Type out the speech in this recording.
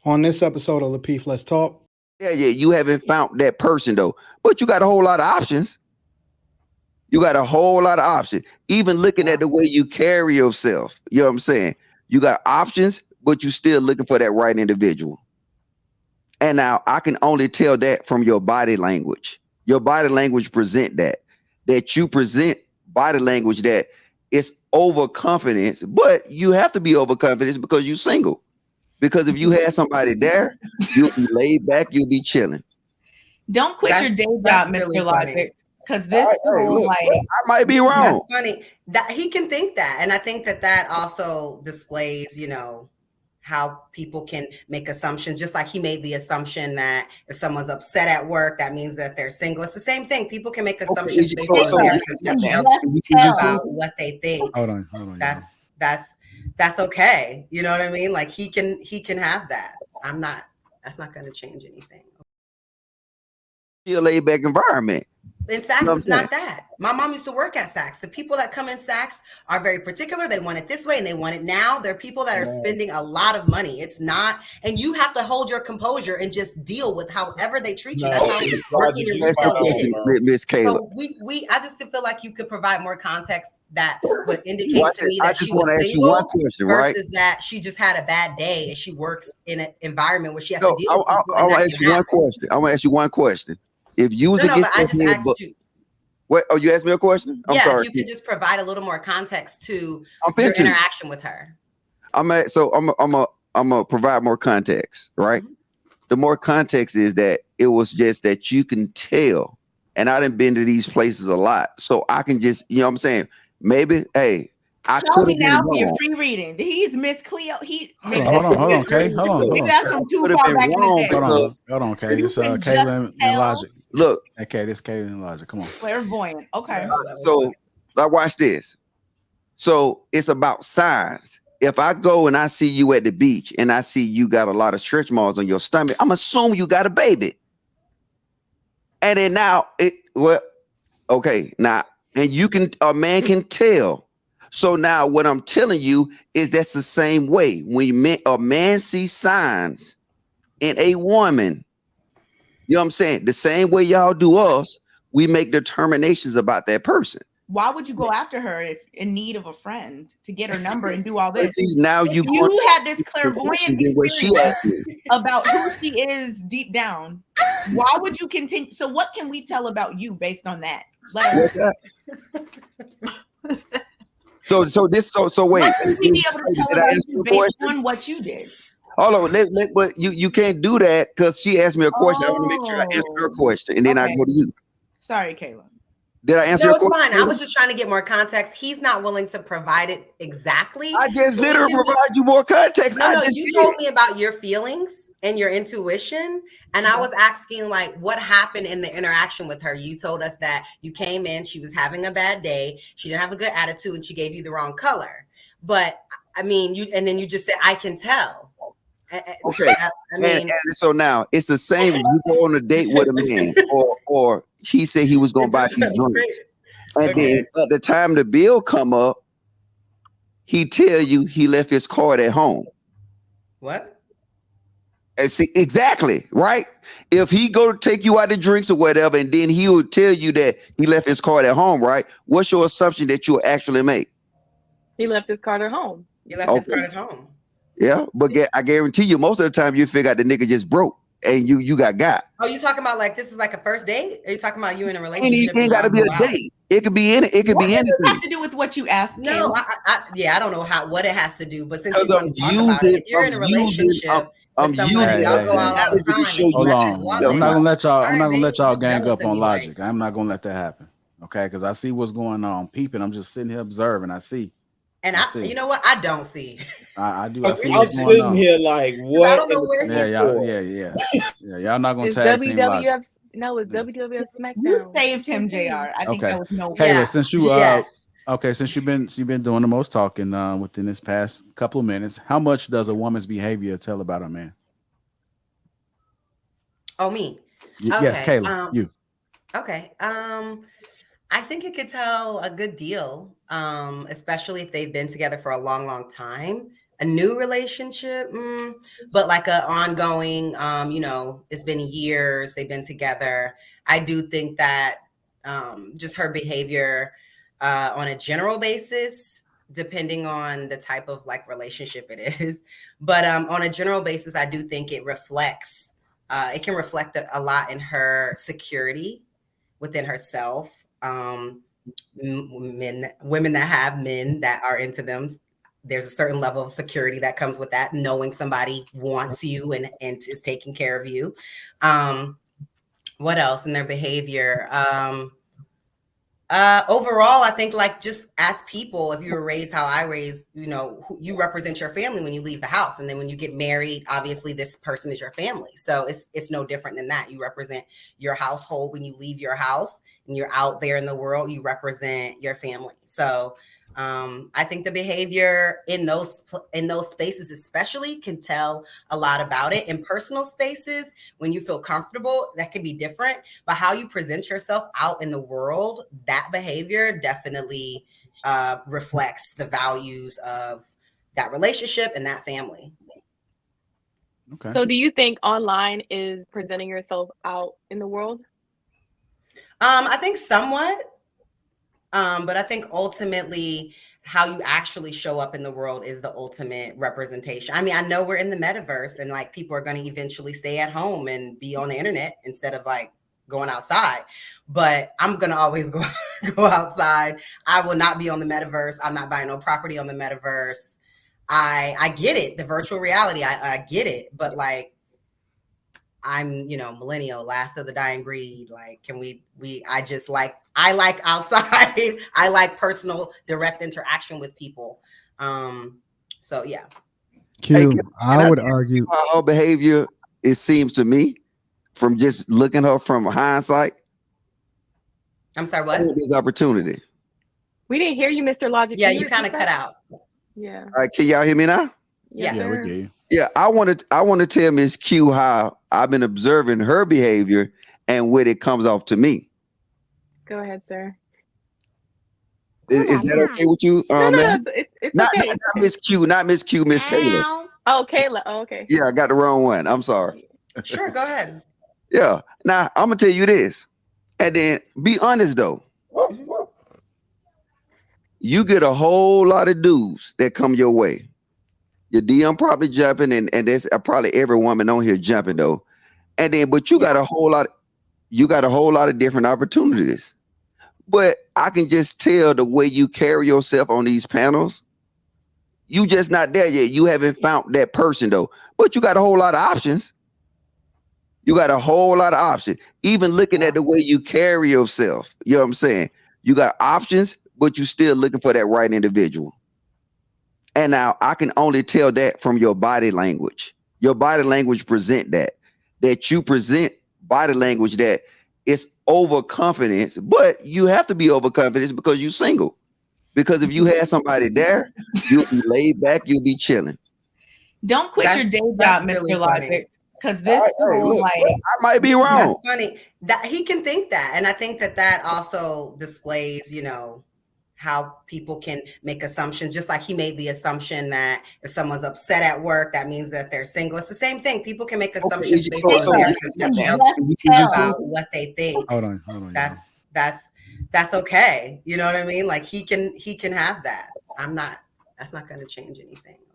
On this episode of Lapeef, Let's Talk. Yeah, you haven't found that person though, but you got a whole lot of options. You got a whole lot of options. Even looking at the way you carry yourself, you know what I'm saying? You got options, but you still looking for that right individual. And now I can only tell that from your body language. Your body language present that you present body language that it's overconfidence, but you have to be overconfident because you're single. Because if you had somebody there, you'll be laid back, you'll be chilling. Don't quit your day job, really Mr. Logic. Because this whole I might be wrong. That's funny. That he can think that. And I think that also displays, how people can make assumptions, just like he made the assumption that if someone's upset at work, that means that they're single. It's the same thing. People can make assumptions based on what they think. Hold on. That's okay. You know what I mean? Like he can have that. That's not going to change anything. A laid back environment. In Saks, it's not that. My mom used to work at Saks. The people that come in Saks are very particular. They want it this way and they want it now. They're people that are spending a lot of money. It's not, and you have to hold your composure and just deal with however they treat you. That's how working yourself is. Miss Kayla. So I just feel like you could provide more context that would indicate to me that she was single versus that she just had a bad day and she works in an environment where she has to deal with people. I want to ask you one question. I want to ask you one question. If you was but I just asked you. What? Oh, you asked me a question? I'm sorry. If you could just provide a little more context to your interaction with her. I'm gonna provide more context, right? Mm-hmm. The more context is that it was just that you can tell, and I done been to these places a lot, so I can just, you know what I'm saying? Maybe, hey, I could have now for your free reading. He's Miss Cleo. Hold on, Kay. Hold on. Maybe that's from too far back in the day. Hold on, Kay. It's Kayla and Logic. Look. Okay, this Kayla and Logic. Come on. Clairvoyant. Okay. So now watch this. So it's about signs. If I go and I see you at the beach and I see you got a lot of stretch marks on your stomach, I'm assuming you got a baby. And then now now, and a man can tell. So now what I'm telling you is that's the same way. When a man sees signs in a woman, you know what I'm saying? The same way y'all do us, we make determinations about that person. Why would you go after her if in need of a friend to get her number and do all this? See, now you had this clairvoyant experience about who she is deep down. Why would you continue? So what can we tell about you based on that? So wait. What we be able to tell about you based on what you did? Hold on, but you can't do that because she asked me a question. I want to make sure I answer her question, and then I go to you. Sorry, Kayla. Did I answer your question? No, it's fine. I was just trying to get more context. He's not willing to provide it exactly. I just literally provide you more context. No, you told me about your feelings and your intuition, and I was asking what happened in the interaction with her. You told us that you came in, she was having a bad day, she didn't have a good attitude, and she gave you the wrong color. But I mean, and then you just said, I can tell. Okay. And so now it's the same. You go on a date with a man, or he said he was going to buy you drinks, and then at the time the bill come up, he tell you he left his card at home. What? And see, exactly right. If he go to take you out to drinks or whatever, and then he will tell you that he left his card at home, right? What's your assumption that you'll actually make? He left his card at home. He left his card at home. Yeah, but I guarantee you, most of the time you figure out the nigga just broke and you got. Oh, you talking about this is like a first date? Are you talking about you in a relationship? It ain't got to be a date. It could be anything. What does it have to do with what you asked? No, I don't know what it has to do. But since you want to talk about it, if you're in a relationship, I'm using. Y'all go out all the time. Hold on. I'm not gonna let y'all. I'm not gonna let y'all gang up on Logic. I'm not gonna let that happen. Okay, because I see what's going on. Peeping. I'm just sitting here observing. I see. And you know what? I don't see. I do. I see I'm sitting here like, what? I don't know where yeah. Y'all not gonna tag team Logic. No, it's WWF SmackDown. You saved him, JR. I think that was no. Kayla, since you've been doing the most talking within this past couple of minutes, how much does a woman's behavior tell about a man? Oh, me. Yes, Kayla, you. Okay. I think it could tell a good deal, especially if they've been together for a long, long time. a new relationship, but like a ongoing, it's been years they've been together. I do think that just her behavior on a general basis, depending on the type of like relationship it is, but on a general basis, I do think it reflects, it can reflect a lot in her security within herself. Women that have men that are into them, there's a certain level of security that comes with that, knowing somebody wants you and is taking care of you. What else in their behavior? Overall, I think like just as people, if you were raised how I raised, you represent your family when you leave the house. And then when you get married, obviously this person is your family. So it's no different than that. You represent your household when you leave your house and you're out there in the world, you represent your family. So I think the behavior in those spaces especially can tell a lot about it. In personal spaces, when you feel comfortable, that can be different. But how you present yourself out in the world, that behavior definitely reflects the values of that relationship and that family. Okay. So do you think online is presenting yourself out in the world? I think somewhat. But I think ultimately how you actually show up in the world is the ultimate representation. I mean, I know we're in the metaverse and like people are going to eventually stay at home and be on the internet instead of like going outside, but I'm going to always go outside. I will not be on the metaverse. I'm not buying no property on the metaverse. I get it. The virtual reality, I get it. But like, I'm, millennial, last of the dying breed. Like, I like outside. I like personal, direct interaction with people. So yeah. Q, I would argue her behavior, it seems to me, from just looking at her from hindsight. I'm sorry, what? This opportunity. We didn't hear you, Mr. Logic. Yeah, you kind of cut out. Yeah. All right, can y'all hear me now? Yeah, we do. Yeah, I want to tell Miss Q how I've been observing her behavior and what it comes off to me. Go ahead, sir. Is that okay with you? No, it's not, okay. Not Miss Q, not Miss Q, Miss Kayla. Oh, Kayla. Oh, okay. Yeah, I got the wrong one. I'm sorry. Sure, go ahead. Yeah. Now I'm gonna tell you this, and then be honest though. You get a whole lot of dudes that come your way. Your DM probably jumping, and there's probably every woman on here jumping though. And then, but you got a whole lot. You got a whole lot of different opportunities. But I can just tell the way you carry yourself on these panels, you just not there yet. You haven't found that person though. But you got a whole lot of options. You got a whole lot of options. Even looking at the way you carry yourself, you know what I'm saying? You got options, but you still looking for that right individual. And now I can only tell that from your body language. Your body language present that you present body language that it's overconfidence, but you have to be overconfident because you're single. Because if you had somebody there, you'll be laid back, you'll be chilling. Don't quit your day job, Mr. Really Logic. Because this whole look, I might be wrong. That's funny. That he can think that. And I think that also displays, how people can make assumptions, just like he made the assumption that if someone's upset at work, that means that they're single. It's the same thing. People can make assumptions based on their perception about what they think. Hold on. That's okay. You know what I mean? Like he can have that. That's not going to change anything.